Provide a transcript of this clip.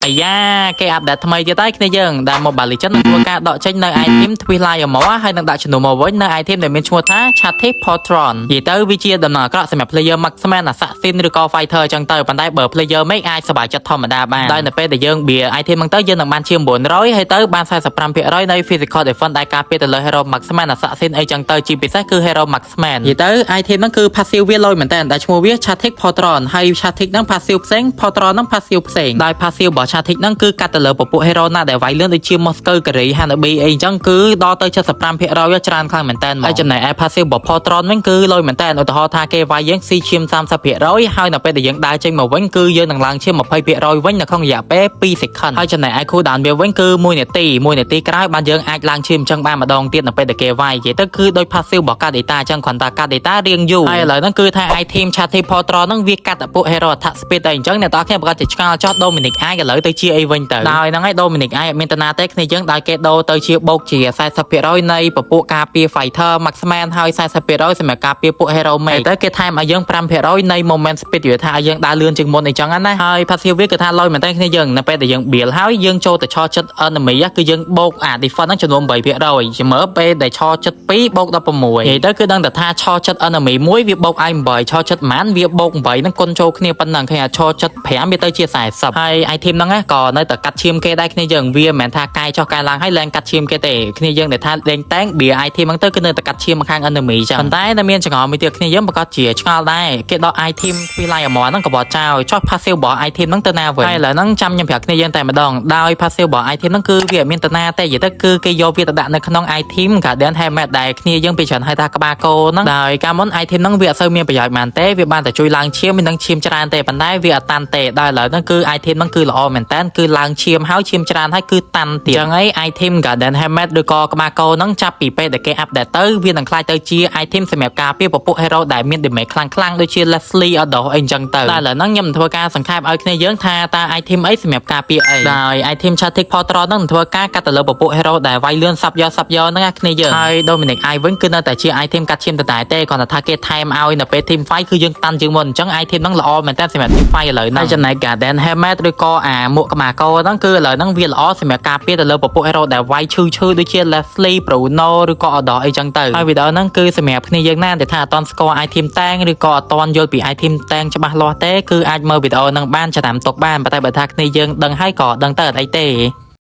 អាយ៉ាគេអាប់ដេតថ្មីទៀតហើយគ្នាយើងដែល Mobile Legends នឹងធ្វើការដកចេញនៅ item Twilight Armor ហើយនឹងដាក់ជំនួសមកវិញនៅ item ដែលមានឈ្មោះថា Chatic Patron និយាយទៅវាជាដំណើរអាក្រក់សម្រាប់ player Marksman Assassin ឬក៏ Fighter អញ្ចឹងទៅប៉ុន្តែបើ player មិនអាចសប្បាយចិត្តធម្មតាបានដោយនៅពេលដែលយើងបៀ item ហ្នឹងទៅយើងនឹងបានជា900ហើយទៅបាន 45%នៃ Physical Defense ដែលការពារទៅលើ Hero Marksman Assassin អីចឹងទៅជាពិសេសគឺ Hero Marksman និយាយទៅ item ហ្នឹងគឺ passive វាលយមែនតើដែលឈ្មោះវា Chatic Patron ហើយ Chatic ហ្នឹង passive ផ្សេង Patron ហ្នឹង passive ផ្សេងដោយ passive របស់ Chatic ហ្នឹងគឺកាត់ទៅលើពពួក hero ណាដែលវាយលឿនដូចជា Moscow Curry Hanabi អីចឹងគឺដល់ទៅ 75% វាច្រើនខ្លាំងមែនតើហើយចំណែកឯ passive របស់ Patron វិញគឺលយមែនតើឧទាហរណ៍ថាគេវាយយើងស៊ីឈាម 30% ហើយនៅពេលដែលយើងដើរចេញមកវិញគឺយើងនឹងឡើងឈាម 20% វិញនៅក្នុងរយៈពេល2 second ហើយចំណែកឯ cooldown វាវិញគឺ1នាទីក្រោយបានយើងអាចឡើងឈាមចឹងបានម្ដងទៀតនៅពេលដែលគេវាយនិយាយទៅគឺដូច passive របស់ card data ចឹងគ្រាន់តែ card data រៀងយូរហើយឥឡូវហ្នឹងគឺថា item Chatic Patron ហ្នឹងវាកាត់តែពួក hero attack speed តែអញ្ចឹងអ្នកនរគ្នាប្រកាសជាឆ្ងល់ចោះ Dominic អាចឥឡូវទៅជាអីវិញទៅដោយហ្នឹងឯង Dominic អាចមានតាណាទេគ្នាយើងដោយគេដូរទៅជាបូកជា 40% នៃពពួកការពារ Fighter Marksman ហើយ 40% សម្រាប់ការពារពួក Hero Mage ទៅគេថែមឲ្យយើង 5% នៃ Moment Speed វាថាឲ្យយើងដើរលឿនជាងមុនអីចឹងណាហើយ passive វាគឺថាលយមែនតើគ្នាយើងនៅពេលដែលយើង build ហើយយើងចូលទៅឆចិត្ត enemy គឺយើងបូកអា defense ហ្នឹងចំនួន 8% ជំរឿពេលដែលឆចិត្ត2បូក 16និយាយទៅគឺដឹងតែថាឆចិត្ត enemy 1វាបូកឲ្យ 8ឆចិត្តប៉ុន្មានវាបូក 8ហ្នឹងគុណចូលគ្នាប៉ុណ្ណឹងឃើញថាឆចិត្ត 5វាទៅជា 40ហើយ item ហ្នឹងក៏នៅតែកាត់ឈាមគេដែរគ្នាយើងវាមិនមែនថាកាយចុះកាយឡើងហើយឡើងកាត់ឈាមគេទេគ្នាយើងដែលថាលេងតែងបៀ item ហ្នឹងទៅគឺនៅតែកាត់ឈាមខាង enemy ចឹងប៉ុន្តែនៅមានចង្អុលមួយទៀតគ្នាយើងប្រកាសជាឆ្ងល់ដែរគេដក item Twilight Armor ហ្នឹងក៏បោះចោលចុះ passive របស់ item ហ្នឹងទៅណាវិញហើយឥឡូវហ្នឹងចាំខ្ញុំប្រាប់គ្នាយើងតែម្ដងដោយ passive របស់ item ហ្នឹងគឺវាមានតាណាទេនិយាយទៅគឺគេយកវាទៅដាក់នៅក្នុង item Guardian Helmet ដែលគ្នាយើងពីច្រើនហៅថាក្បាលគោហ្នឹងដោយកាលមុន item ហ្នឹងវាអត់សូវមានប្រយោជន៍បានទេវាបានតែជួយឡើងឈាមមិនដឹងឈាមច្រើនទេប៉ុន្តែវាអត់តាន់ទេដោយឥឡូវហ្នឹងគឺ item ហ្នឹងគឺល្អមែនតើគឺឡើងឈាមហើយឈាមច្រើនហើយគឺតាន់ទៀតចឹងហើយ item Guardian Helmet ឬក៏ក្បាលគោហ្នឹងចាប់ពីពេលដែលគេ update ទៅវានឹងក្លាយទៅជា item សម្រាប់ការពារពពួក hero ដែលមាន damage ខ្លាំងៗដូចជា Leslie Odo អីចឹងទៅតែឥឡូវហ្នឹងខ្ញុំធ្វើការសង្ខេបឲ្យគ្នាយើងថាតើ item អីសម្រាប់ការពារអីដោយ item Chatic Patron ហ្នឹងធ្វើការកាត់ទៅលើពពួក hero ដែលវាយលឿនសាប់យកហ្នឹងគ្នាយើងហើយ Dominic I វិញគឺនៅតែជា item កាត់ឈាមដដែលទេគ្រាន់តែថាគេថែមឲ្យនៅពេល team fight គឺយើងតាន់ជាងមុនអញ្ចឹង item ហ្នឹងល្អមែនតើសម្រាប់ team fight ឥឡូវហ្នឹងហើយចំណែក Guardian Helmet ឬក៏អាមួកក្បាលគោហ្នឹងគឺឥឡូវហ្នឹងវាល្អសម្រាប់ការពារទៅលើពពួក hero ដែលវាយឈឺដូចជា Leslie Bruno ឬក៏ Odo អីចឹងទៅហើយវីដេអូហ្នឹងគឺសម្រាប់គ្នាយើងណាដែលថាអត់ទាន់ស្គាល់ item តាំងឬក៏អត់ទាន់យល់ពី item តាំងច្បាស់លាស់ទេគឺអាចមើលវីដេអូហ្នឹងបានចាំតាមទុកបានប៉ុន្តែបើថាគ្នាយើងដឹងហើយក៏ដឹងទៅអត់អីទេ